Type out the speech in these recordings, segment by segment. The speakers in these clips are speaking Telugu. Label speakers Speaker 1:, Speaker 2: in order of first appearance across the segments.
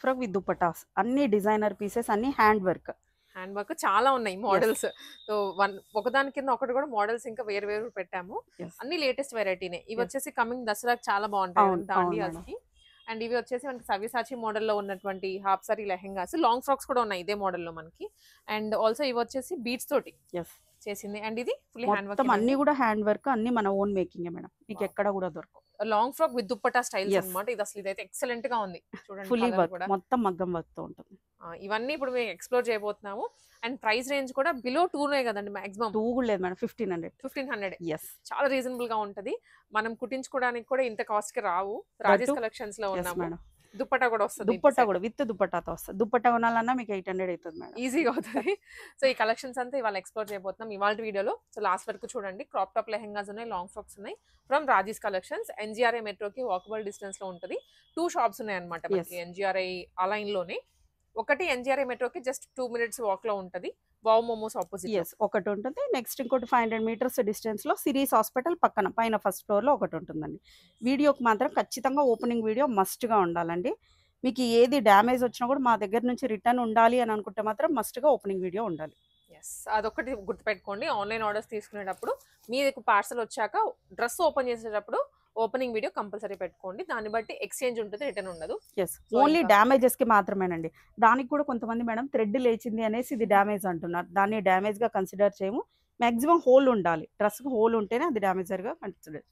Speaker 1: లాంగ్ ఫ్రాక్ విత్ దుపట్టాస్, అన్ని డిజైనర్ పీసెస్, అన్ని హ్యాండ్ వర్క్.
Speaker 2: హ్యాండ్ వర్క్ చాలా ఉన్నాయి మోడల్స్. సో ఒకదాని కింద ఒకటి కూడా మోడల్స్ ఇంకా వేరు వేరు పెట్టాము. అన్ని లేటెస్ట్ వెరైటీనే. ఇవి వచ్చేసి కమింగ్ దసరాకి చాలా బాగుంటాయి దాండియాస్కి. అండ్ ఇవి వచ్చేసి మనకి సవ్యసాచి మోడల్లో ఉన్నటువంటి half sorry lehengas, long frocks కూడా ఉన్నాయి ఇదే మోడల్లో మనకి. అండ్ ఆల్సో ఇవి వచ్చేసి బీడ్స్ తోటి చేసింది. అండ్ ఇది ఫుల్ హ్యాండ్ వర్క్,
Speaker 1: అన్ని కూడా హ్యాండ్ వర్క్, అన్ని మన ఓన్ మేకింగ్ మేడం, మీకు ఎక్కడ కూడా దొరకవు.
Speaker 2: Long frock with dupatta styles అన్నమాట. ఇది అసలు ఇదైతే ఎక్సలెంట్ గా ఉంది చూడండి.
Speaker 1: ఫుల్లీ వర్క్, మొత్తం మగ్గం వర్క్ తో ఉంటుంది.
Speaker 2: ఇవన్నీ ఇప్పుడు మేము ఎక్స్ప్లోర్ చేయబోతున్నాము. అండ్ ప్రైస్ రేంజ్ కూడా బిలో 2 కదండి మాక్సిమం.
Speaker 1: 2 కూడా లేదు మేడం, 1500.
Speaker 2: చాలా రీజనబుల్ గా ఉంటది. మనం కుట్టించుకోవడానికి కూడా ఇంత కాస్ట్ కి రావు. రాజేష్ కలెక్షన్స్ లో ఉన్నాము. దుప్పట్టా కూడా వస్తుంది,
Speaker 1: దుప్పట్టా కూడా విత్ దుప్పట్టాతో వస్తుంది. దుప్పట్టా కొనాలన్నా మీకు 800 అవుతుంది మేడం,
Speaker 2: ఈజీగా అవుతుంది. సో ఈ కలెక్షన్స్ అంతా ఇవాళ ఎక్స్ప్లోర్ చేయబోతున్నాం ఇవాళ వీడియోలో. సో లాస్ట్ వరకు చూడండి. క్రాప్ టాప్ లెహెంగాస్ ఉన్నాయి, లాంగ్ ఫ్రాక్స్ ఉన్నాయి ఫ్రమ్ రాజేష్ కలెక్షన్స్. ఎన్జిఆర్ఐ మెట్రోకి వాకబుల్ డిస్టెన్స్ లో ఉంటది. 2 షాప్స్ ఉన్నాయి అనమాట మనకి ఎన్జిఆర్ఐ ఆ లైన్ లోనే. ఒకటి ఎన్జిఆర్ఐ మెట్రోకి జస్ట్ 2 minutes వాక్ లో ఉంటది, వావ్ మోమోస్ ఆపోజిట్
Speaker 1: ఒకటి ఉంటుంది. నెక్స్ట్ ఇంకోటి 500 meters డిస్టెన్స్ లో సిరీస్ హాస్పిటల్ పక్కన పైన ఫస్ట్ ఫ్లోర్ లో ఒకటి ఉంటుందండి. వీడియోకి మాత్రం ఖచ్చితంగా ఓపెనింగ్ వీడియో మస్ట్ గా ఉండాలండి. మీకు ఏది డ్యామేజ్ వచ్చినా కూడా మా దగ్గర నుంచి రిటర్న్ ఉండాలి అని అనుకుంటే మాత్రం మస్ట్ గా ఓపెనింగ్ వీడియో ఉండాలి.
Speaker 2: అదొకటి గుర్తుపెట్టుకోండి. ఆన్లైన్ ఆర్డర్స్ తీసుకునేటప్పుడు మీకు పార్సల్ వచ్చాక డ్రెస్ ఓపెన్ చేసేటప్పుడు ఓపెనింగ్ వీడియో కంపల్సరీ పెట్టుకోండి. దాన్ని బట్టి ఎక్స్చేంజ్ ఉంటుంది, రిటర్న్ ఉండదు.
Speaker 1: ఓన్లీ డ్యామేజెస్ కి మాత్రమేనండి. దానికి కూడా కొంతమంది మేడం థ్రెడ్ లేచింది అనేసి ఇది డ్యామేజ్ అంటున్నారు. దాన్ని డ్యామేజ్ గా కన్సిడర్ చేయము. మాక్సిమం హోల్ ఉండాలి, డ్రెస్ కి హోల్ ఉంటేనే అది డ్యామేజర్ గా కన్సిడర్.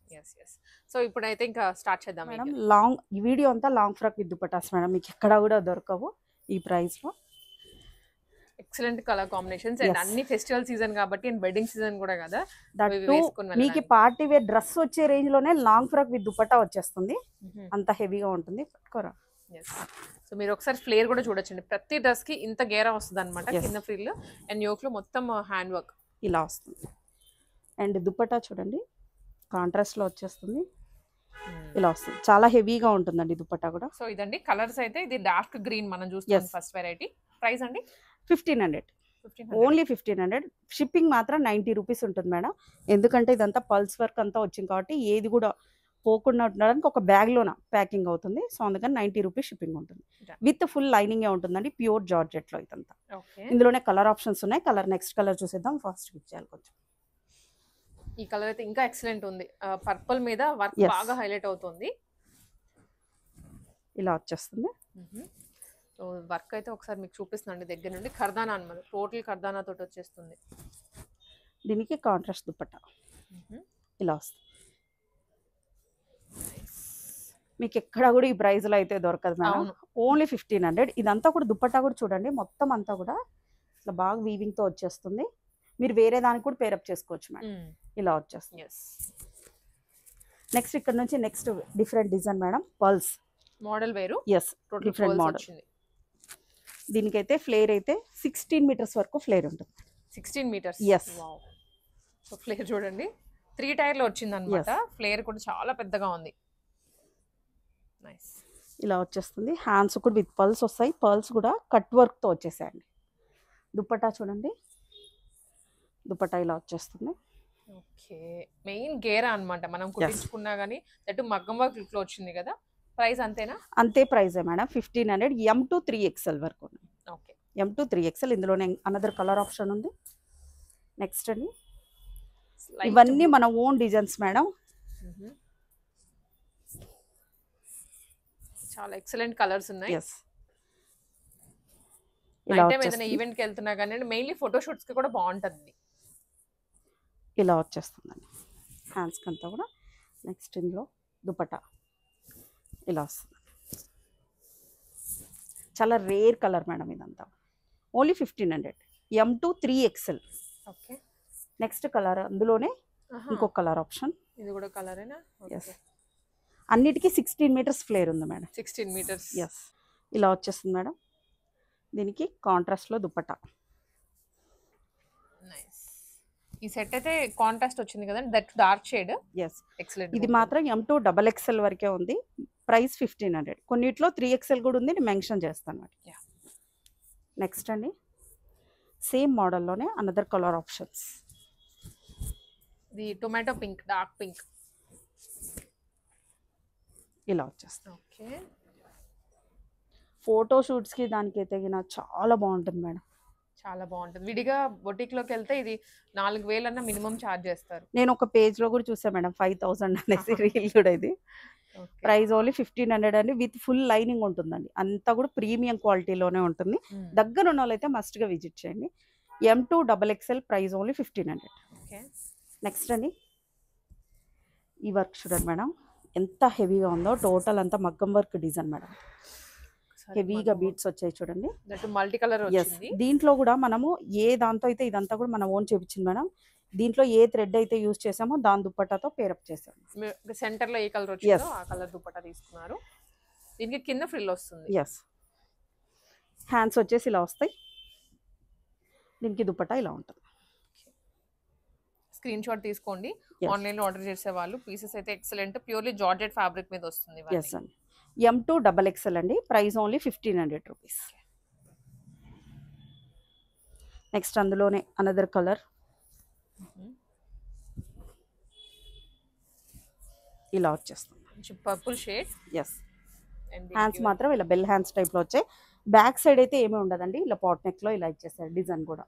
Speaker 2: సో ఇప్పుడైతే ఇంకా స్టార్ట్ చేద్దాం
Speaker 1: మేడం. ఈ వీడియో అంతా long frock with dupattas madam, మీకు ఎక్కడ కూడా దొరకవు ఈ ప్రైస్ లో.
Speaker 2: Excellent colour combinations. అండ్ అన్ని ఫెస్టివల్ సీజన్ కాబట్టి అండ్ వెడ్డింగ్ సీజన్ కూడా కదా.
Speaker 1: మీకు పార్టీ వేర్ డ్రెస్ వచ్చే రేంజ్ లోనే లాంగ్ ఫ్రాక్ విత్ దుపట్టా వచ్చేస్తుంది. అంత హెవీగా ఉంటుంది. పట్టుకోరా.
Speaker 2: సో మీరు ఒకసారి ఫ్లేర్ కూడా చూడొచ్చండి. ప్రతి డ్రెస్ కి ఇంత గేరా వస్తుంది అనమాట. కింద ఫ్రిల్ అండ్ యోక్ లో మొత్తం హ్యాండ్ వర్క్
Speaker 1: ఇలా వస్తుంది. అండ్ దుపట్టా చూడండి కాంట్రాస్ట్ లో వచ్చేస్తుంది, ఇలా వస్తుంది. చాలా హెవీగా ఉంటుందండి దుపట్టా కూడా.
Speaker 2: సో ఇదండి కలర్స్ అయితే. ఇది డార్క్ గ్రీన్ మనం చూస్తాం ఫస్ట్ వెరైటీ. ప్రైస్ అండి
Speaker 1: 1500, ఓన్లీ 1500. షిప్పింగ్ మాత్రం 90 రూపీస్ ఉంటుంది మేడం. ఎందుకంటే ఇదంతా పల్స్ వర్క్ అంతా వచ్చింది కాబట్టి ఏది కూడా పోకుండా ఉండడానికి ఒక బ్యాగ్ లోన ప్యాకింగ్ అవుతుంది. సో అందుకని 90 రూపీస్ షిప్పింగ్ ఉంటుంది. విత్ ఫుల్ లైనింగ్ ఉంటుందండి, ప్యూర్ జార్జెట్ లో ఇదంతా. ఇందులోనే కలర్ ఆప్షన్స్ ఉన్నాయి. నెక్స్ట్ కలర్ చూసేద్దాం. ఫస్ట్ ఇచ్చేయాలి కొంచెం.
Speaker 2: ఈ కలర్ అయితే ఇంకా ఎక్సలెంట్ ఉంది. పర్పుల్ మీద వర్క్ బాగా హైలైట్ అవుతుంది.
Speaker 1: ఇలా వచ్చేస్తుంది.
Speaker 2: సో వర్క్ అయితే ఒకసారి మీకు చూపిస్తున్నాండి దగ్గర నుండి. ఖర్దానా అన్నమాట, టోటల్ ఖర్దానా తోటి వచ్చేస్తుంది.
Speaker 1: దీనికి కాంట్రాస్ట్ దుపట్టా ఇలా వస్తుంది. మీకు ఎక్కడ కూడా ఈ ప్రైస్ లో అయితే దొరకదు మేడం, ఓన్లీ 1500. ఇదంతా కూడా దుపట్టా కూడా చూడండి, మొత్తం అంతా కూడా ఇట్లా బాగా వీవింగ్ తో వచ్చేస్తుంది. మీరు వేరే దానికి కూడా పేరప్ చేసుకోవచ్చు మేడం. ఇలా వచ్చేస్తుంది. నెక్స్ట్ ఇక్కడ నుంచి next different design madam, pulse
Speaker 2: model వేరు.
Speaker 1: Different model. దీనికైతే ఫ్లేర్ అయితే 16 meters వరకు ఫ్లేర్ ఉంటుంది.
Speaker 2: 16 meters. సో ఫ్లేర్ చూడండి 3 tier లో వచ్చింది అనమాట. ఫ్లేర్ కూడా చాలా పెద్దగా ఉంది. నైస్.
Speaker 1: ఇలా వచ్చేస్తుంది. హ్యాండ్స్ కూడా విత్ పల్స్ వస్తాయి. పల్స్ కూడా కట్ వర్క్ తో వచ్చేసాయండి. దుపట్టా చూడండి, దుపట్టా ఇలా వచ్చేస్తుంది.
Speaker 2: ఓకే, మెయిన్ గేరా అన్నమాట. మనం కుట్టించుకున్నా గానీ దట్టు మగ్గం వర్క్ లో వచ్చింది కదా. ప్రైస్ అంతేనా?
Speaker 1: అంతే ప్రైజే మేడం, 1500. M to 3XL వరకు ఉన్నాయి.
Speaker 2: Okay,
Speaker 1: M to 3XL. ఇందులోనే అనదర్ కలర్ ఆప్షన్ ఉంది. నెక్స్ట్ అండి, ఇవన్నీ మన ఓన్ డిజైన్స్ మేడం.
Speaker 2: చాలా ఎక్సలెంట్ కలర్స్ ఉన్నాయి. ఏదైనా ఈవెంట్ కి వెళ్తున్నా కానీ మెయిన్లీ ఫోటోషూట్స్ కి కూడా బాగుంటుంది.
Speaker 1: ఇలా వచ్చేస్తుందండి హ్యాండ్స్ కంతా కూడా. నెక్స్ట్ ఇందులో దుపట్టా ఇలా వస్తుంది. చాలా రేర్ కలర్ మేడం ఇదంతా. Only 1500. M to 3XL.
Speaker 2: Okay,
Speaker 1: next colour అందులోనే ఇంకొక కలర్ ఆప్షన్.
Speaker 2: ఇది కూడా కలరేనా?
Speaker 1: అన్నిటికీ 16 meters ఫ్లేర్ ఉంది మేడం.
Speaker 2: 16 meters.
Speaker 1: ఇలా వచ్చేస్తుంది మేడం. దీనికి కాంట్రాస్ట్ లో దుపట్టా.
Speaker 2: నైస్. ఈ సెట్ అయితే కాంట్రాస్ట్ వచ్చింది కదండి, దట్ డార్క్ షేడ్. ఎక్సలెంట్.
Speaker 1: ఇది మాత్రం M to XXL వరకే ఉంది. ప్రైస్ 1500. కొన్నిట్లో 3XL కూడా ఉంది, నేను మెన్షన్ చేస్తాను. నెక్స్ట్ అండి, సేమ్ మోడల్లోనే అనదర్ కలర్ ఆప్షన్స్.
Speaker 2: ఇది టొమాటో పింక్, డార్క్ పింక్.
Speaker 1: ఇలా వచ్చేస్తాం.
Speaker 2: ఓకే,
Speaker 1: ఫోటో షూట్స్కి దానికి తగిన చాలా బాగుంటుంది మేడం.
Speaker 2: చాలా బాగుంటుంది. విడిగా బొటిక్ లోకి వెళ్తే ఇది 4000 అన్న మినిమం చార్జ్ చేస్తారు.
Speaker 1: నేను ఒక పేజ్లో కూడా చూసాను మేడం 5000 అనేసి రీల్ కూడా ఇది. ప్రైస్ ఓన్లీ 1500 అండి, విత్ ఫుల్ లైనింగ్ ఉంటుందండి. అంతా కూడా ప్రీమియం క్వాలిటీలోనే ఉంటుంది. దగ్గర ఉన్న వాళ్ళైతే మస్ట్గా విజిట్ చేయండి. M2XXL price only 1500. నెక్స్ట్ అండి ఈ వర్క్ చూడండి మేడం, ఎంత హెవీగా ఉందో. టోటల్ అంతా మగ్గం వర్క్ డిజైన్ మేడం. హెవీగా బీట్స్ వచ్చాయి చూడండి.
Speaker 2: మల్టీ కలర్ వచ్చింది.
Speaker 1: దీంట్లో కూడా మనము ఏ దాంతో అయితే ఇదంతా కూడా మనం ఓన్ చేపించింది మేడం. దీంట్లో ఏ థ్రెడ్ అయితే యూజ్ చేసామో దాని దుప్పటాతో పేరప్ చేసాము.
Speaker 2: సెంటర్ లో ఏ కలర్ వచ్చిందో ఆ కలర్ దుప్పటా తీసుకున్నారు. దీనికి కింద ఫ్రిల్ వస్తుంది.
Speaker 1: ఎస్, హ్యాండ్స్ వచ్చేసి ఇలా వస్తాయి. దీనికి దుప్పటా ఇలా ఉంటుంది.
Speaker 2: స్క్రీన్ షాట్ తీసుకోండి. ఆన్లైన్ లో ఆర్డర్ చేసే వాళ్ళు. పీసెస్ అయితే ఎక్సలెంట్, ప్యూర్లీ జార్జెట్ ఫ్యాబ్రిక్ మీద వస్తుంది.
Speaker 1: ఎస్ అండి, M2XXL అండి, ప్రైస్ ఓన్లీ 1500 రూపీస్. నెక్స్ట్ అందులోనే అనదర్ కలర్ ఇలా వచ్చేస్తుంది.
Speaker 2: Purple shade.
Speaker 1: ఎస్, హ్యాండ్స్ మాత్రం ఇలా బెల్ హ్యాండ్స్ టైప్లో వచ్చాయి. బ్యాక్ సైడ్ అయితే ఏమీ ఉండదండి, ఇలా పాట్ నెక్లో ఇలా ఇచ్చేసారు. డిజైన్ కూడా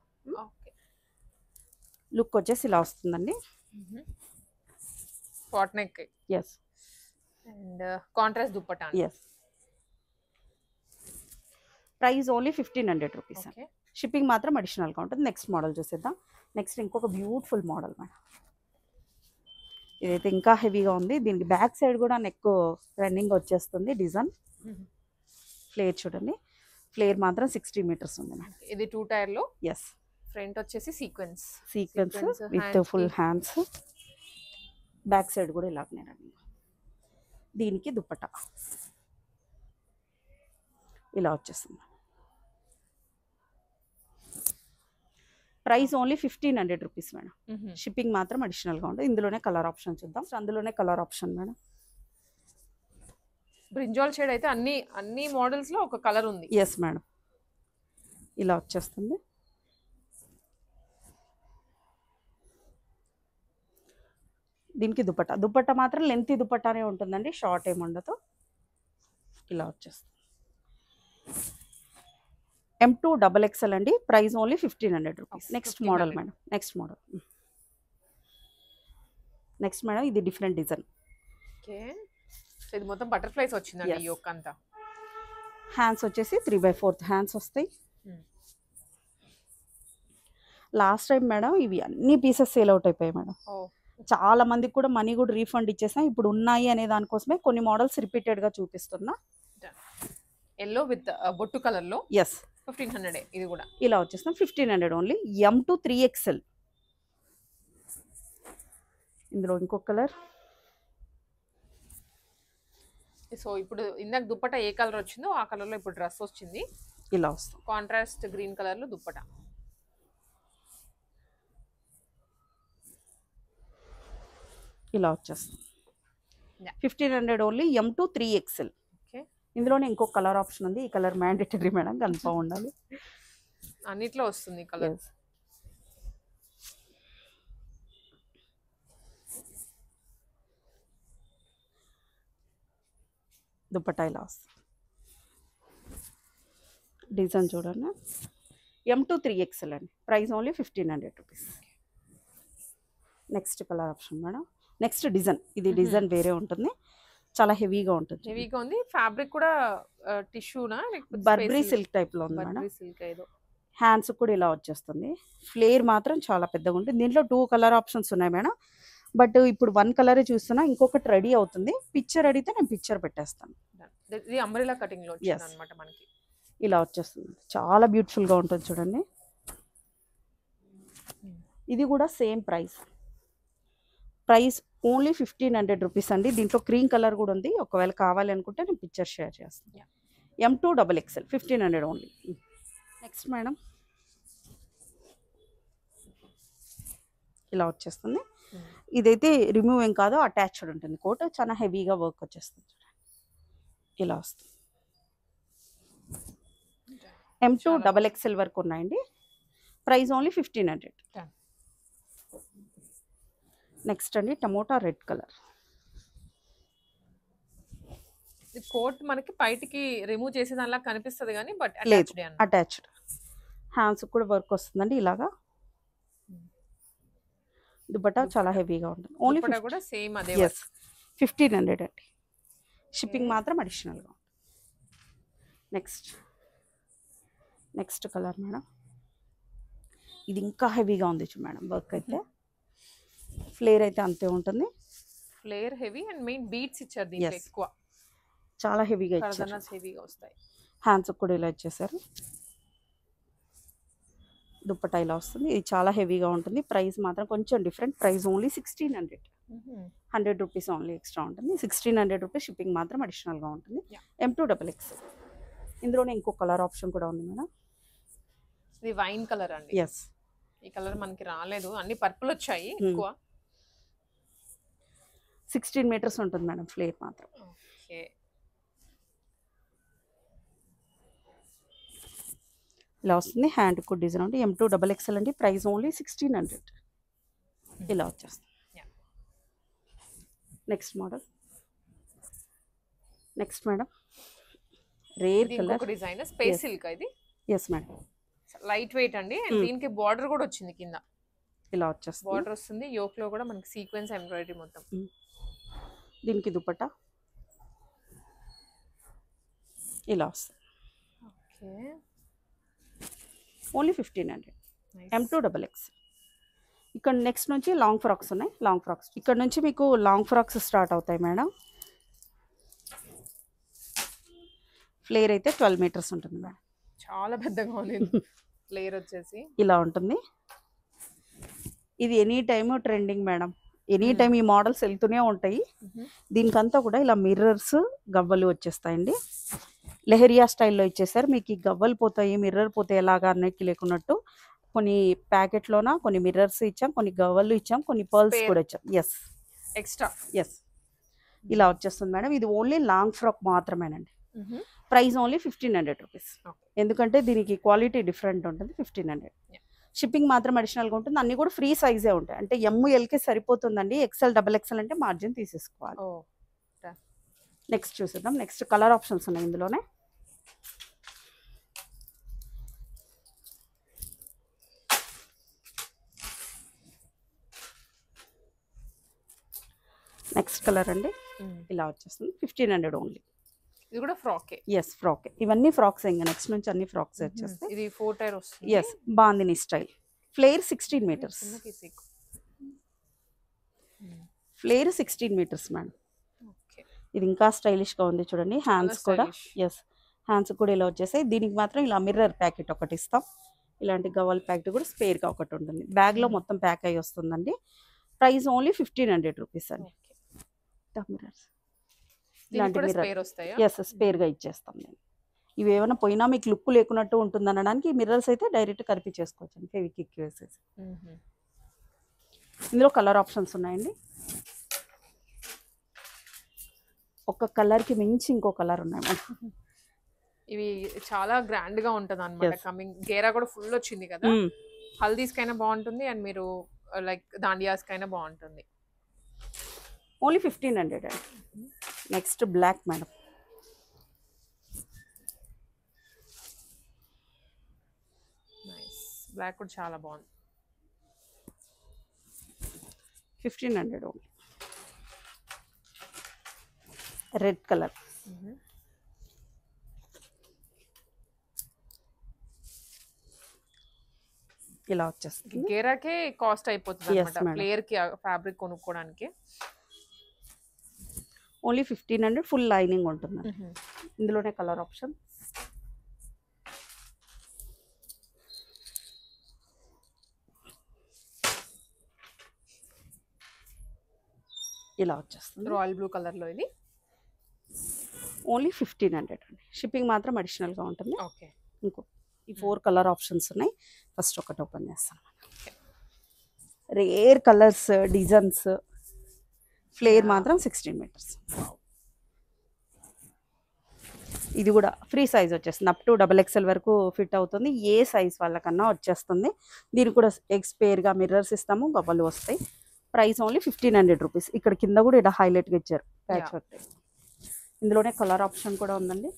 Speaker 1: లుక్ వచ్చేసి ఇలా వస్తుందండి.
Speaker 2: Pot neck.
Speaker 1: Yes,
Speaker 2: and contrast dupatta.
Speaker 1: Yes, price only 1500 rupees. Shipping మాత్రం అడిషనల్గా ఉంటుంది. నెక్స్ట్ మోడల్ చూసేద్దాం. నెక్స్ట్ ఇంకొక బ్యూటిఫుల్ మోడల్ మేడం. ఇదైతే ఇంకా హెవీగా ఉంది. దీనికి బ్యాక్ సైడ్ కూడా నెక్ రన్నింగ్ వచ్చేస్తుంది. డిజైన్ ఫ్లేర్ చూడండి, ఫ్లేర్ మాత్రం 60 మీటర్స్ ఉంది మేడం.
Speaker 2: ఇది 2 టైర్ లో.
Speaker 1: ఎస్,
Speaker 2: ఫ్రంట్ వచ్చేసి sequence
Speaker 1: with full hands. Back side కూడా ఇలాగనే రన్నింగ్. దీనికి దుప్పట ఇలా వచ్చేస్తుంది. Price only 1500 rupees madam. Shipping మాత్రం అడిషనల్గా ఉంటుంది. ఇందులోనే కలర్ ఆప్షన్ చూద్దాం. అందులోనే colour option madam.
Speaker 2: Brinjal shade అయితే అన్ని మోడల్స్ లో ఒక కలర్ ఉంది.
Speaker 1: ఎస్ మేడం, ఇలా వచ్చేస్తుంది. దీనికి దుప్పట్టా మాత్రం లెంతీ దుప్పట్టానే ఉంటుందండి, షార్ట్ ఏమి ఉండదు. ఇలా వచ్చేస్తుంది. M2XXL అండి, price only 1500 rupees. Next model madam. Next madam ఇది డిఫరెంట్ డిజైన్.
Speaker 2: ఇది మొత్తం బటర్ఫ్లైస్ వచ్చిందండి. ఈ యొక్క అంతా
Speaker 1: హ్యాండ్స్ వచ్చేసి 3/4 హ్యాండ్స్ వస్తాయి. లాస్ట్ టైం మేడం ఇవి అన్ని పీసెస్ సేల్ అవుట్ అయిపోయాయి మేడం. చాలా మందికి కూడా మనీ కూడా రీఫండ్ ఇచ్చేసాం. ఇప్పుడు ఉన్నాయి అనే దానికోసమే కొన్ని మోడల్స్ రిపీటెడ్ గా చూపిస్తున్నా.
Speaker 2: ఎల్లో విత్ బొట్టు కలర్ లో.
Speaker 1: ఎస్,
Speaker 2: 1500. ఇది కూడా
Speaker 1: ఇలా వచ్చేస్తాం. 1500 ఓన్లీ. M2XXL. ఇందులో ఇంకొక కలర్.
Speaker 2: సో ఇప్పుడు ఇందాక దుప్పట ఏ కలర్ వచ్చిందో ఆ కలర్ లో ఇప్పుడు డ్రెస్ వచ్చింది.
Speaker 1: ఇలా వస్తుంది.
Speaker 2: కాంట్రాస్ట్ గ్రీన్ కలర్ లో దుప్పట.
Speaker 1: ఇలా వచ్చేస్తుంది. 1500 ఓన్లీ. M2XXL. ఇందులోనే ఇంకొక కలర్ ఆప్షన్ ఉంది. ఈ కలర్ మ్యాండేటరీ మేడం, కన్ఫర్మ్ ఉండాలి.
Speaker 2: అన్నిట్లో వస్తుంది కలర్.
Speaker 1: దుప్పటా ఇలా వస్తుంది. డిజైన్ చూడండి. M2XXL అండి, price only 1500 rupees. Next colour option madam. Next design. ఇది డిజైన్ వేరే ఉంటుంది, చాలా హెవీగా ఉంటుంది.
Speaker 2: హెవీగా ఉంది. ఫ్యాబ్రిక్ కూడా టిష్యూనా లేకపోతే
Speaker 1: బర్బరీ సిల్క్ టైప్ లో ఉంది మేడం.
Speaker 2: బర్బరీ సిల్క్ ఏదో.
Speaker 1: హ్యాండ్స్ కూడా ఇలా వచ్చేస్తుంది. ఫ్లేర్ మాత్రం చాలా పెద్దగా ఉంటుంది. దీంట్లో 2 కలర్ ఆప్షన్స్ ఉన్నాయి మేడం. బట్ ఇప్పుడు 1 కలరే చూస్తున్నా, ఇంకొకటి రెడీ అవుతుంది. పిక్చర్ అడిగితే నేను పిక్చర్ పెట్టేస్తాను.
Speaker 2: ఇది అంబ్రెల్లా కటింగ్ లో వచ్చింది అన్నమాట మనకి.
Speaker 1: ఇలా వచ్చేస్తుంది. చాలా బ్యూటిఫుల్ గా ఉంటుంది చూడండి. ఇది కూడా సేమ్ ప్రైస్ ఓన్లీ 1500 రూపీస్ అండి. దీంట్లో క్రీమ్ కలర్ కూడా ఉంది. ఒకవేళ కావాలి అనుకుంటే నేను పిక్చర్ షేర్ చేస్తాను. M2XXL 1500 only. నెక్స్ట్ మేడం ఇలా వచ్చేస్తుంది. ఇదైతే రిమూవ్ ఏం కాదు, అటాచ్డ్ ఉంటుంది. కోట్ చాలా హెవీగా వర్క్ వచ్చేస్తుంది. ఇలా వస్తుంది. M2XXL వరకు ఉన్నాయండి. Price only 1500. నెక్స్ట్ అండి టమోటా రెడ్ కలర్.
Speaker 2: ఇది కోట్ మనకి బయటికి రిమూవ్ చేసే దానిలా కనిపిస్తుంది కానీ బట్
Speaker 1: లేదు, అటాచ్డ్. హ్యాండ్స్ కూడా వర్క్ వస్తుందండి ఇలాగా. దుపట్టా చాలా హెవీగా ఉంటుంది. ఓన్లీ
Speaker 2: కూడా సేమ్ అదే
Speaker 1: 1500 అండి. షిప్పింగ్ మాత్రం అడిషనల్గా. నెక్స్ట్ కలర్ మేడం, ఇది ఇంకా హెవీగా ఉంది మేడం. వర్క్ అయితే ఫ్లేర్ అయితే అంతే ఉంటుంది.
Speaker 2: Flare heavy and main beats ఇచ్చారు దీంట్లో ఎక్కువ,
Speaker 1: చాలా హెవీగా ఇచ్చారు.
Speaker 2: హెవీగా వస్తాయి.
Speaker 1: హ్యాండ్స్ కూడా ఇలా ఇచ్చేసారు. దుప్పటా ఇలా వస్తుంది. ఇది చాలా హెవీగా ఉంటుంది. ప్రైస్ మాత్రం కొంచెం different. Price only 1600. 100 rupees only extra ఉంటుంది. 1600 రూపీస్. షిప్పింగ్ మాత్రం అడిషనల్గా ఉంటుంది. M2XX. ఇందులోనే ఇంకో కలర్ ఆప్షన్ కూడా ఉంది మేడం.
Speaker 2: ఇది వైన్ కలర్ అండి.
Speaker 1: ఎస్,
Speaker 2: ఈ కలర్ మనకి రాలేదు, అన్ని పర్పుల్ వచ్చాయి ఎక్కువ.
Speaker 1: 16 మీటర్స్ ఉంటుంది మేడం ఫ్లేర్ మాత్రం.
Speaker 2: ఓకే,
Speaker 1: ఇలా వస్తుంది. హ్యాండ్ కూడా డిజైన్ ఉంది. M2XXL అండి. Price only 1600. ఇలా వచ్చేస్తుంది. Next model. Next madam, rare colour
Speaker 2: design space silk. ఇది
Speaker 1: ఎస్ మేడం,
Speaker 2: లైట్ వెయిట్ అండి. అండ్ దీనికి బార్డర్ కూడా వచ్చింది కింద.
Speaker 1: ఇలా వచ్చేస్తుంది.
Speaker 2: బార్డర్ వస్తుంది. యోక్ లో కూడా మనకి సీక్వెన్స్ ఎంబ్రాయిడరీ మొత్తం.
Speaker 1: దీనికి దుపట్టా ఇలా వస్తుంది.
Speaker 2: Okay,
Speaker 1: only 1500. M2XX. ఇక్కడ నెక్స్ట్ నుంచి లాంగ్ ఫ్రాక్స్ ఉన్నాయి. లాంగ్ ఫ్రాక్స్ ఇక్కడ నుంచి మీకు లాంగ్ ఫ్రాక్స్ స్టార్ట్ అవుతాయి మేడం. ఫ్లేర్ అయితే 12 మీటర్స్ ఉంటుంది మేడం.
Speaker 2: చాలా పెద్దగా ఉంది ఫ్లేర్ వచ్చేసి. ఇలా ఉంటుంది.
Speaker 1: ఇది any time trending madam. Any time ఈ మోడల్స్ వెళ్తూనే ఉంటాయి. దీనికంతా కూడా ఇలా మిర్రర్స్ గవ్వలు వచ్చేస్తాయండి. లెహరియా స్టైల్లో ఇచ్చేసారు. మీకు ఈ గవ్వలు పోతాయి, మిర్రర్ పోతాయి ఎలాగా అన్నకి లేకున్నట్టు కొన్ని ప్యాకెట్లోన కొన్ని మిర్రర్స్ ఇచ్చాం, కొన్ని గవ్వలు ఇచ్చాం, కొన్ని పర్ల్స్ కూడా ఇచ్చాం. Yes,
Speaker 2: extra.
Speaker 1: ఎస్, ఇలా వచ్చేస్తుంది మేడం. ఇది ఓన్లీ లాంగ్ ఫ్రాక్ మాత్రమేనండి. Price only 1500 rupees. ఎందుకంటే దీనికి క్వాలిటీ డిఫరెంట్ ఉంటుంది. 1500. షిప్పింగ్ మాత్రం అడిషనల్గా ఉంటుంది. అన్ని కూడా ఫ్రీ సైజే ఉంటాయి. అంటే MLకి సరిపోతుందండి. XL XXL అంటే మార్జిన్ తీసేసుకోవాలి. నెక్స్ట్ చూసేద్దాం. నెక్స్ట్ కలర్ ఆప్షన్స్ ఉన్నాయి ఇందులోనే. నెక్స్ట్ కలర్ అండి, ఇలా వచ్చేస్తుంది. 1500 ఓన్లీ.
Speaker 2: ఇది కూడా ఫ్రాక్.
Speaker 1: Yes, frock. ఇవన్నీ ఫ్రాక్స్. ఇంకా నెక్స్ట్ నుంచి అన్ని ఫ్రాక్స్ వచ్చేస్తాయి.
Speaker 2: ఇది 4 టైర్ వస్తుంది.
Speaker 1: Yes, bandhani style. Flare 16 metres. Flare 16 metres madam. ఇది ఇంకా స్టైలిష్గా ఉంది చూడండి. హ్యాండ్స్ కూడా ఎస్, హ్యాండ్స్ కూడా ఇలా వచ్చేసాయి. దీనికి మాత్రం ఇలా మిర్రర్ ప్యాకెట్ ఒకటి ఇస్తాం. ఇలాంటి గవ్వల్ ప్యాకెట్ కూడా స్పేర్గా ఒకటి ఉంటుంది. బ్యాగ్లో మొత్తం ప్యాక్ అయ్యి వస్తుందండి. ప్రైస్ ఓన్లీ 1500 రూపీస్ అండి. మిర్రర్స్ ఇలాంటి మిర్రర్ ఎస్, స్పేర్గా ఇచ్చేస్తాం నేను. ఇవి ఏమైనా పోయినా మీకు లుక్ లేకున్నట్టు ఉంటుంది అనడానికి మిర్రర్స్ అయితే డైరెక్ట్ కలిపి చేసుకోవచ్చు అండి, ఫెవిక్విక్ వేసేసి. ఇందులో కలర్ ఆప్షన్స్ ఉన్నాయండి. ఒక కలర్కి మించి ఇంకో కలర్ ఉన్నాయి మేడం.
Speaker 2: ఇవి చాలా గ్రాండ్ గా ఉంటది అన్నమాట. కమింగ్ గేరా కూడా ఫుల్ వచ్చింది కదా. హల్దీస్ కైనా బాగుంటుంది అండ్ మీరు లైక్ దాండియాస్ కైనా బాగుంటుంది.
Speaker 1: ఓన్లీ 1500 అండి. Next black madam.
Speaker 2: బ్లాక్ కూడా చాలా బాగుంది.
Speaker 1: 1500 ఓన్లీ. Red colour. ఇలా వచ్చేస్తుంది.
Speaker 2: గేరాకే కాస్ట్ అయిపోతుంది అన్నమాట ప్లేయర్ కి ఫ్యాబ్రిక్ కొనుక్కోవడానికి.
Speaker 1: ఓన్లీ 1500. ఫుల్ లైనింగ్ ఉంటుంది. ఇందులోనే కలర్ ఆప్షన్. ఇలా వచ్చేస్తుంది
Speaker 2: రాయల్ బ్లూ కలర్ లో. ఇది
Speaker 1: ఓన్లీ 1500 అండి. షిప్పింగ్ మాత్రం అడిషనల్గా ఉంటుంది.
Speaker 2: ఓకే,
Speaker 1: ఇంకో ఈ 4 కలర్ ఆప్షన్స్ ఉన్నాయి. ఫస్ట్ ఒకటి ఓపెన్ చేస్తాను. Rare colours, designs. ఫ్లేర్ మాత్రం 16 మీటర్స్. ఇది కూడా ఫ్రీ సైజ్ వచ్చేస్తుంది. అప్ టు XXL వరకు ఫిట్ అవుతుంది. ఏ సైజ్ వాళ్ళకన్నా వచ్చేస్తుంది. దీనికి కూడా ఎగ్స్ పేర్గా మిర్రర్స్ ఇస్తాము, గవ్వలు వస్తాయి. Price only 1500 rupees. ఇక్కడ కింద కూడా ఇలా హైలైట్గా ఇచ్చారు ప్యాచ్ వర్క్. ఇందులోనే కలర్ ఆప్షన్ కూడా ఉందండి.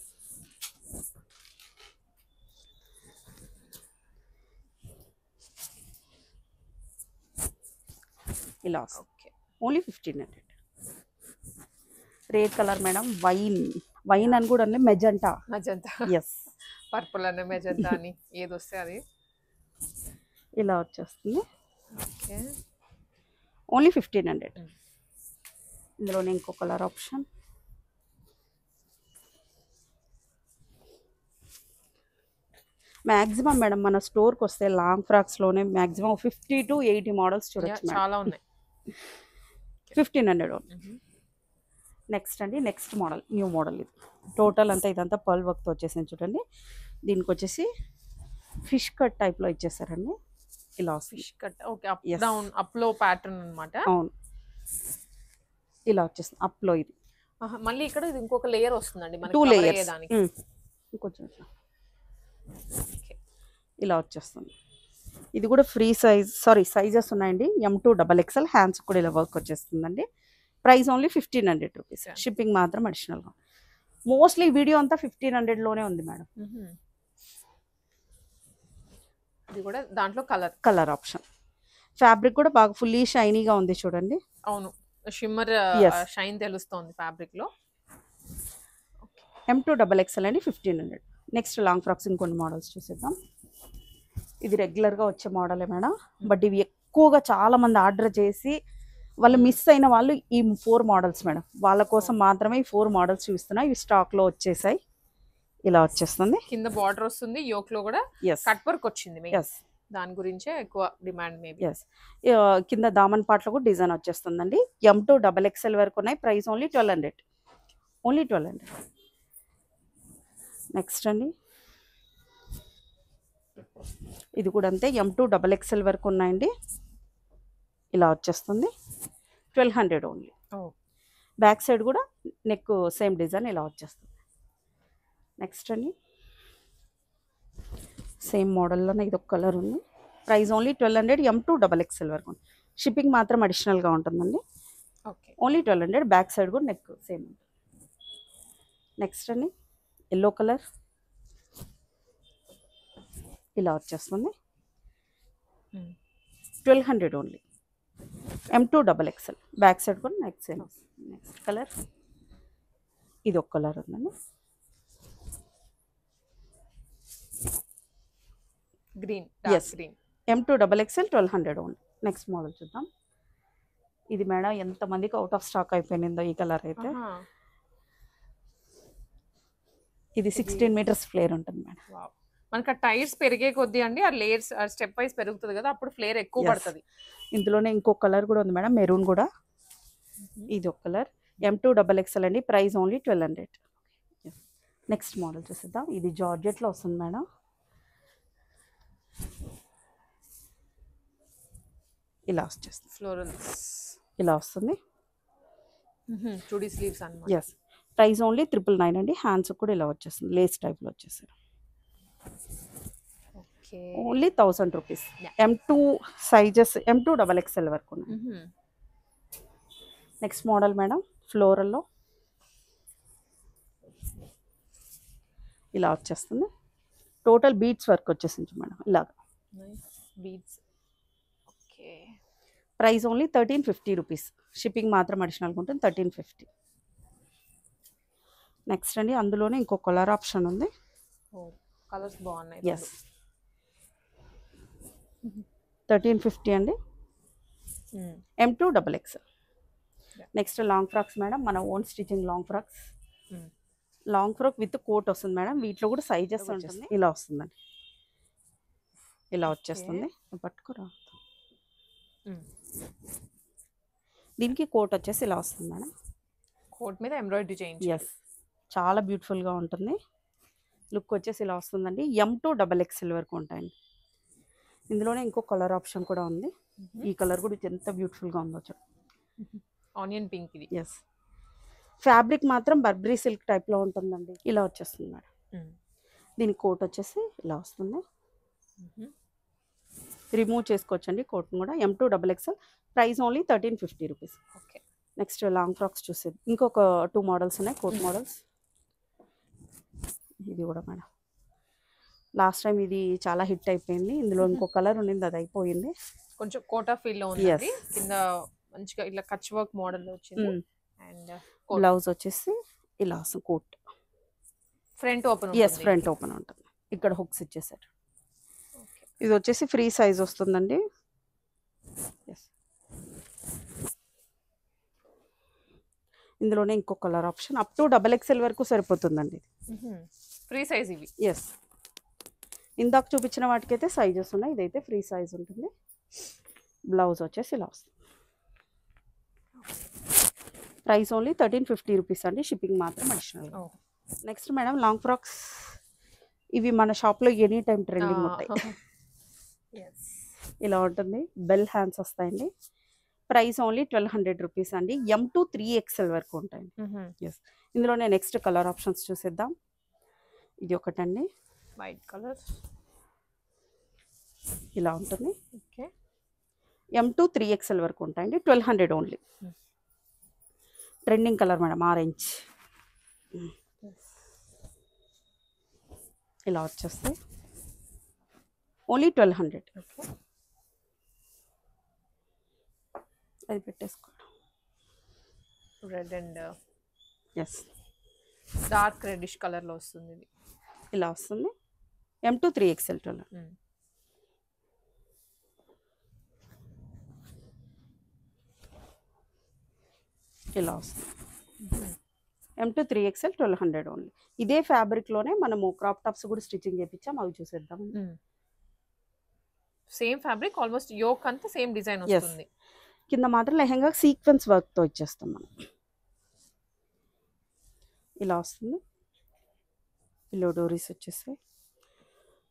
Speaker 1: ఇలా
Speaker 2: okay.
Speaker 1: Only 1500. Rate colour madam wine అని కూడా మెజెంటా. ఎస్,
Speaker 2: పర్పుల్ అని మెజెంటా అని ఏది వస్తే అది
Speaker 1: ఇలా వచ్చేస్తుంది.
Speaker 2: ఓకే.
Speaker 1: ఓన్లీ 1500. ఇందులోనే ఇంకో కలర్ ఆప్షన్. మ్యాక్సిమం మేడం మన స్టోర్కి వస్తే లాంగ్ ఫ్రాక్స్లోనే మ్యాక్సిమం 50 to 80 మోడల్స్ చూడొచ్చు.
Speaker 2: చాలా ఉన్నాయి.
Speaker 1: 1500. నెక్స్ట్ అండి, నెక్స్ట్ మోడల్, న్యూ మోడల్. ఇది టోటల్ అంతా ఇదంతా పర్ల్ వర్క్తో వచ్చేసింది చూడండి. దీనికి వచ్చేసి ఫిష్ కట్ టైప్లో ఇచ్చేసారండి. ఇలా
Speaker 2: fish cut. Okay. Up down అప్లో ప్యాటర్న్ అన్నమాట.
Speaker 1: అవును, ఇలా వచ్చేస్తుంది అప్లో. ఇది
Speaker 2: మళ్ళీ ఇక్కడ ఇది ఇంకొక లేయర్ వస్తుందండి మనకి
Speaker 1: 2
Speaker 2: cover
Speaker 1: layers.
Speaker 2: అయ్యేదానికి.
Speaker 1: ఇంకొంచెం ఇలా వచ్చేస్తుంది. ఇది కూడా ఫ్రీ సైజెస్ ఉన్నాయండి. M2XXL హ్యాండ్స్ కూడా ఇలా వర్క్ వచ్చేస్తుందండి. Price only 1500 rupees. షిప్పింగ్ మాత్రం అడిషనల్గా. మోస్ట్లీ వీడియో అంతా 1500లోనే ఉంది మేడం.
Speaker 2: ఇది కూడా దాంట్లో
Speaker 1: కలర్ ఆప్షన్. ఫ్యాబ్రిక్ కూడా బాగా ఫుల్లీ షైనీగా ఉంది చూడండి.
Speaker 2: అవును, షిమ్మర్ షైన్ తెలుస్తుంది ఫ్యాబ్రిక్ లో.
Speaker 1: M2XXL అండి, 1500. నెక్స్ట్ లాంగ్ ఫ్రాక్స్ ఇంకొన్ని మోడల్స్ చూసేద్దాం. ఇది రెగ్యులర్గా వచ్చే మోడలే మేడం, బట్ ఇవి ఎక్కువగా చాలా మంది ఆర్డర్ చేసి వాళ్ళు మిస్ అయిన వాళ్ళు ఈ 4 మోడల్స్ మేడం. వాళ్ళ కోసం మాత్రమే ఈ 4 మోడల్స్ చూస్తున్నా. ఇవి స్టాక్లో వచ్చేసాయి. ఇలా వచ్చేస్తుంది.
Speaker 2: కింద బార్డర్ వస్తుంది, యోక్ లో కూడా కట్ వర్క్ వచ్చింది. దాని గురించే ఎక్కువ డిమాండ్ మేబీ.
Speaker 1: కింద దామన్ పాటలో కూడా డిజైన్ వచ్చేస్తుందండి. M2XXL వరకు ఉన్నాయి. Price only 1200. ఓన్లీ 1200. నెక్స్ట్ అండి, ఇది కూడా అంతే. M2XXL వరకు ఉన్నాయండి. ఇలా వచ్చేస్తుంది. 1200 ఓన్లీ. బ్యాక్ సైడ్ కూడా నెక్ సేమ్ డిజైన్ ఇలా వచ్చేస్తుంది. నెక్స్ట్ అండి, సేమ్ మోడల్లోనే ఇది ఒక కలర్ ఉంది. Price only 1200. M2XXL వరకు. షిప్పింగ్ మాత్రం అడిషనల్గా ఉంటుందండి. ఓన్లీ 1200. బ్యాక్ సైడ్ కూడా నెక్ సేమ్ ఉంటుంది. నెక్స్ట్ అండి, ఎల్లో కలర్ ఇలా వచ్చేస్తుంది. 1200 ఓన్లీ. M2XXL. బ్యాక్ సైడ్ కూడా నెక్ సేమ్. నెక్స్ట్ కలర్, ఇది ఒక కలర్ ఉందండి.
Speaker 2: Green.
Speaker 1: M2XXL 1200 only. Next model చూద్దాం. ఇది మేడం ఎంతమందికి అవుట్ ఆఫ్ స్టాక్ అయిపోయిందో ఈ కలర్ అయితే. ఇది 16 మీటర్స్ ఫ్లేర్ ఉంటుంది మేడం.
Speaker 2: మనకి ఆ టైర్స్ పెరిగే కొద్దీ అండి ఆ లేయర్స్ స్టెప్ వైస్ పెరుగుతుంది కదా, అప్పుడు ఫ్లేర్ ఎక్కువ పడుతుంది.
Speaker 1: ఇందులోనే ఇంకో కలర్ కూడా ఉంది మేడం, మెరూన్ కూడా. ఇది ఒక కలర్. M2XXL అండి. Price only 1200. నెక్స్ట్ మోడల్ చూసిద్దాం. ఇది జార్జెట్లో వస్తుంది మేడం. ఇలా వచ్చేస్తుంది.
Speaker 2: ఫ్లోరల్స్
Speaker 1: ఇలా వస్తుంది.
Speaker 2: చుడీ స్లీవ్స్ అన్నమాట.
Speaker 1: ఎస్. ప్రైస్ ఓన్లీ 999 అండి. హ్యాండ్స్ కూడా ఇలా వచ్చేస్తుంది. లేస్ టైప్లో వచ్చేసారు. Only 1000 rupees. M2 sizes M2XXL వరకు ఉన్నాయి. నెక్స్ట్ మోడల్ మేడం, ఫ్లోరల్లో ఇలా వచ్చేస్తుంది. టోటల్ బీడ్స్ వర్క్ వచ్చేసింది మేడం ఇలాగా.
Speaker 2: Beads. Okay.
Speaker 1: Price only 1350 rupees. Shipping మాత్రం అడిషనల్గా ఉంటుంది. 1350. నెక్స్ట్ అండి, అందులోనే ఇంకో కలర్ ఆప్షన్ ఉంది.
Speaker 2: కలర్స్ బాగున్నాయి.
Speaker 1: ఎస్. 1350 అండి. M2XXL. Next long frocks madam, మన own stitching long frocks. Long frock with coat వస్తుంది మేడం. వీటిలో కూడా సైజెస్ ఉంటుంది. ఇలా వస్తుందండి. ఇలా వచ్చేస్తుంది. పట్టుకురా. దీనికి కోట్ వచ్చేసి ఇలా వస్తుంది మేడం.
Speaker 2: కోట్ మీద ఎంబ్రాయిడరీ చేయించి.
Speaker 1: ఎస్, చాలా బ్యూటిఫుల్గా ఉంటుంది. లుక్ వచ్చేసి ఇలా వస్తుందండి. M2XXL వరకు ఉంటాయండి. ఇందులోనే ఇంకో కలర్ ఆప్షన్ కూడా ఉంది. ఈ కలర్ కూడా ఎంత బ్యూటిఫుల్గా ఉందో చూడండి.
Speaker 2: ఆనియన్ పింక్ ఇది.
Speaker 1: ఎస్. ఫ్యాబ్రిక్ మాత్రం బర్బరీ సిల్క్ టైప్లో ఉంటుందండి. ఇలా వచ్చేస్తుంది మేడం. దీని కోట్ వచ్చేసి ఇలా వస్తుంది. రిమూవ్ చేసుకోవచ్చండి కోట్ని కూడా. M2XXL. Price only 1350 rupees.
Speaker 2: Okay.
Speaker 1: Next long frocks చూసేది ఇంకొక 2 మోడల్స్ ఉన్నాయి, కోట్ మోడల్స్. ఇది కూడా మేడం లాస్ట్ టైం ఇది చాలా హిట్ అయిపోయింది. ఇందులో ఇంకో కలర్ ఉండింది, అది అయిపోయింది.
Speaker 2: కొంచెం కోటా ఫీల్ లో ఉంది. కింద మంచిగా ఇలా కచ్ వర్క్ మోడల్ వచ్చింది. అండ్
Speaker 1: బ్లౌజ్ వచ్చేసి ఇలా వస్తుంది, coat
Speaker 2: front open.
Speaker 1: Front open ఉంటుంది. ఇక్కడ హుక్స్ ఇచ్చేసారు. ఇది వచ్చేసి ఫ్రీ సైజ్ వస్తుందండి. ఇందులోనే ఇంకో colour option up to XXL వరకు సరిపోతుందండి.
Speaker 2: ఫ్రీ సైజ్ ఇవి.
Speaker 1: ఇందాక చూపించిన వాటికైతే సైజెస్ ఉన్నాయి, ఇదైతే ఫ్రీ సైజ్ ఉంటుంది. బ్లౌజ్ వచ్చేసి ఇలా వస్తుంది. ప్రైస్ ఓన్లీ 1350 రూపీస్ అండి, షిప్పింగ్ మాత్రం additional. Next madam long frocks. ఇవి మన షాప్లో ఎనీ టైం ట్రెండింగ్ ఉంటాయి. ఇలా ఉంటుంది, బెల్ హ్యాండ్స్ వస్తాయండి. ప్రైస్ ఓన్లీ 1200 రూపీస్ అండి. M to 3XL వరకు ఉంటాయండి. ఇందులోనే నెక్స్ట్ కలర్ ఆప్షన్స్ చూసేద్దాం. ఇది ఒకటండి,
Speaker 2: వైట్ కలర్
Speaker 1: ఇలా ఉంటుంది. M to 3XL వరకు ఉంటాయండి. 1200 only. Trending colour madam, orange. ఇలా వచ్చేస్తాయి, ఓన్లీ 1200. అది పెట్టేసుకోండి.
Speaker 2: Red and
Speaker 1: dark
Speaker 2: reddish colour లో వస్తుంది. ఇది
Speaker 1: ఇలా వస్తుంది. M to 3XL. ఇలా వస్తుంది. M to 3XL 1200 only. ఇదే ఫ్యాబ్రిక్ లోనే మనము క్రాప్ టాప్స్ కూడా స్టిచ్చింగ్ చేయించాం, అవి చూసేద్దాం.
Speaker 2: సేమ్ ఫ్యాబ్రిక్, ఆల్మోస్ట్ యోక్ అంతా సేమ్ డిజైన్ వస్తుంది.
Speaker 1: కింద మాత్రం లెహంగా సీక్వెన్స్ వర్క్ తో ఇచ్చేస్తాం మనం. ఇలా వస్తుంది. పిల్లో డోరీస్ వచ్చేసి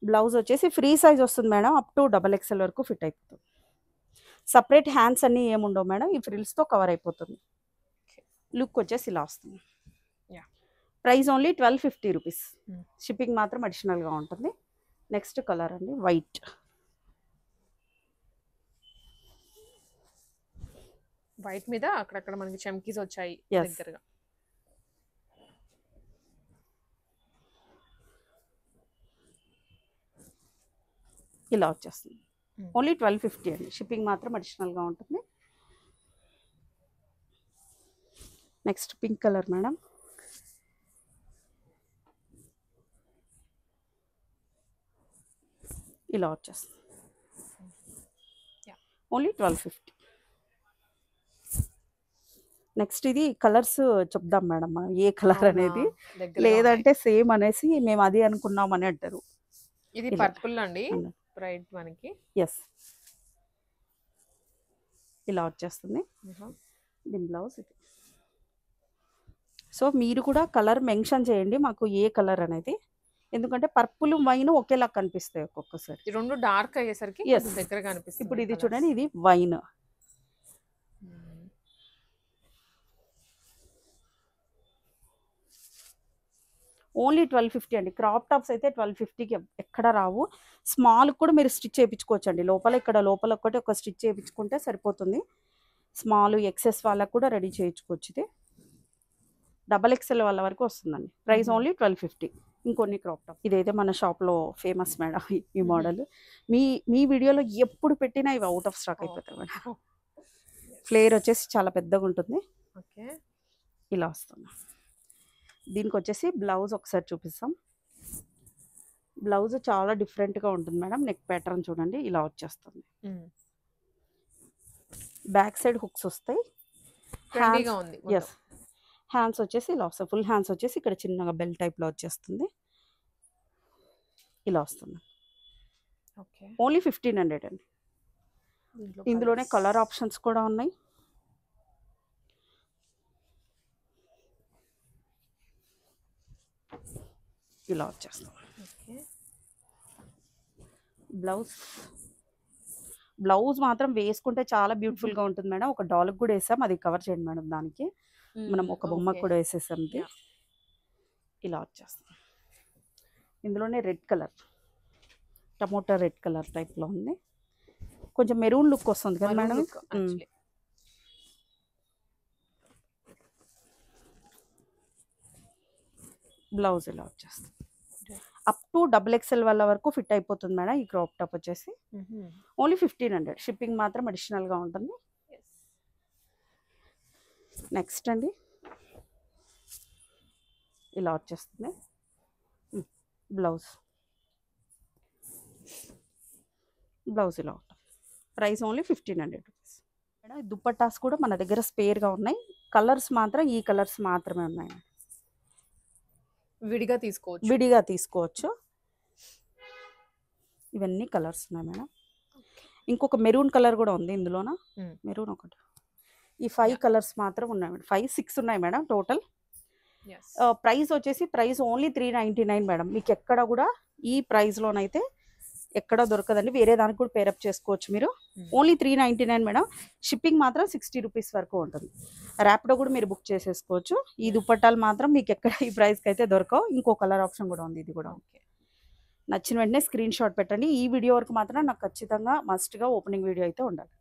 Speaker 1: బ్లౌజ్ వచ్చేసి ఫ్రీ సైజ్ వస్తుంది మేడం, అప్ టు XXL వరకు ఫిట్ అయిపోతుంది. సపరేట్ హ్యాండ్స్ అన్నీ ఏముండవు మేడం, ఈ ఫ్రిల్స్తో కవర్ అయిపోతుంది. లుక్ వచ్చేసి ఇలా వస్తుంది. ప్రైస్ ఓన్లీ 1250 రూపీస్, షిప్పింగ్ మాత్రం అడిషనల్గా ఉంటుంది. నెక్స్ట్ కలర్ అండి, వైట్.
Speaker 2: వైట్ మీద అక్కడక్కడ మనకి చమ్కీస్ వచ్చాయి దగ్గరగా.
Speaker 1: ఇలా వచ్చేస్తుంది. ఓన్లీ 1250 అండి, షిప్పింగ్ మాత్రం అడిషనల్గా ఉంటుంది. Next pink colour madam. ఇలా వచ్చేస్తుంది. ఓన్లీ 1250. నెక్స్ట్ ఇది కలర్స్ చెప్దాం మేడం, మనం ఏ కలర్ అనేది, లేదంటే సేమ్ అనేసి మేము అది అనుకున్నాం అని అంటారు.
Speaker 2: ఇది పర్పుల్ అండి, బ్రైట్ మనకి.
Speaker 1: ఇలా వచ్చేస్తుంది. దీని బ్లౌజ్ ఇది. సో మీరు కూడా కలర్ మెన్షన్ చేయండి మాకు ఏ కలర్ అనేది, ఎందుకంటే పర్పుల్ వైన్ ఒకేలా కనిపిస్తాయి ఒక్కొక్కసారి.
Speaker 2: రెండు డార్క్ అయ్యేసరికి దగ్గరగా కనిపిస్తుంది.
Speaker 1: ఇప్పుడు ఇది చూడండి, ఇది వైన్. ఓన్లీ 1250 అండి. క్రాప్ టాప్స్ అయితే 1250కి ఎక్కడ రావు. స్మాల్ కూడా మీరు స్టిచ్ చేయించుకోవచ్చు అండి. లోపల ఇక్కడ లోపల ఒకటి ఒక స్టిచ్ చేయించుకుంటే సరిపోతుంది. స్మాల్ ఎక్సెస్ వాళ్ళకు కూడా రెడీ చేయించుకోవచ్చు. ఇది XXL వాళ్ళ వరకు వస్తుందండి. Price only 1250. ఇంకొన్ని క్రాప్ టాప్. ఇదైతే మన షాప్లో ఫేమస్ మేడం ఈ మోడల్. మీ వీడియోలో ఎప్పుడు పెట్టినా ఇవి అవుట్ ఆఫ్ స్టాక్ అయిపోతాయి మేడం. ఫ్లేర్ వచ్చేసి చాలా పెద్దగా ఉంటుంది. ఇలా వస్తుంది. దీనికి వచ్చేసి బ్లౌజ్ ఒకసారి చూపిస్తాం. బ్లౌజ్ చాలా డిఫరెంట్గా ఉంటుంది మేడం. నెక్ ప్యాటర్న్ చూడండి, ఇలా వచ్చేస్తుంది. బ్యాక్ సైడ్ హుక్స్ వస్తాయి. హ్యాండ్స్ వచ్చేసి ఇలా వస్తాయి. ఫుల్ హ్యాండ్స్ వచ్చేసి ఇక్కడ చిన్నగా బెల్ టైప్లో వచ్చేస్తుంది. ఇలా వస్తుంది. ఓన్లీ 1500 అండి. ఇందులోనే కలర్ ఆప్షన్స్ కూడా ఉన్నాయి. ఇలా వచ్చేస్తాం. బ్లౌజ్ మాత్రం వేసుకుంటే చాలా బ్యూటిఫుల్గా ఉంటుంది మేడం. ఒక డాల్కి కూడా వేసాం, అది కవర్ చేయండి మేడం. దానికి మనం ఒక బొమ్మకు కూడా వేసేసాం. ఇలా వచ్చేస్తాం. ఇందులోనే red colour, tomato red colour టైప్లో ఉంది. కొంచెం మెరూన్ లుక్ వస్తుంది కదా మేడం. బ్లౌజ్ ఇలా వచ్చేస్తుంది. అప్ టు XXL వాళ్ళ వరకు ఫిట్ అయిపోతుంది మేడం. ఈ క్రాప్ టాప్ వచ్చేసి ఓన్లీ 1500. షిప్పింగ్ మాత్రం అడిషనల్గా ఉంటుంది. నెక్స్ట్ అండి ఇలా వచ్చేస్తుంది బ్లౌజ్. బ్లౌజ్ ఇలా ఉంటుంది. Price only 1500 rupees madam. ఈ దుప్పట్టాస్ కూడా మన దగ్గర స్పేర్గా ఉన్నాయి. కలర్స్ మాత్రం ఈ కలర్స్ మాత్రమే ఉన్నాయి.
Speaker 2: విడిగా తీసుకోవచ్చు.
Speaker 1: విడిగా తీసుకోవచ్చు. ఇవన్నీ కలర్స్ ఉన్నాయి మేడం. ఇంకొక మెరూన్ కలర్ కూడా ఉంది ఇందులోన. మెరూన్ ఒకటి. ఈ 5 కలర్స్ మాత్రం ఉన్నాయి మేడం. 5, 6 ఉన్నాయి మేడం టోటల్. ప్రైస్ వచ్చేసి ఓన్లీ 399 మేడం. మీకు ఎక్కడ కూడా ఈ ప్రైస్లోనైతే ఎక్కడ దొరకదండి. వేరే దానికి కూడా పేరప్ చేసుకోవచ్చు మీరు. Only 399 madam. షిప్పింగ్ మాత్రం 60 రూపీస్ వరకు ఉంటుంది. ర్యాపిడో కూడా మీరు బుక్ చేసేసుకోవచ్చు. ఈ దుప్పట్టాలు మాత్రం మీకు ఎక్కడ ఈ ప్రైస్కి అయితే దొరకవు. ఇంకో కలర్ ఆప్షన్ కూడా ఉంది. ఇది కూడా ఓకే. నచ్చిన వెంటనే స్క్రీన్ షాట్ పెట్టండి. ఈ వీడియో వరకు మాత్రం నాకు ఖచ్చితంగా మస్ట్గా ఓపెనింగ్ వీడియో అయితే ఉండాలి.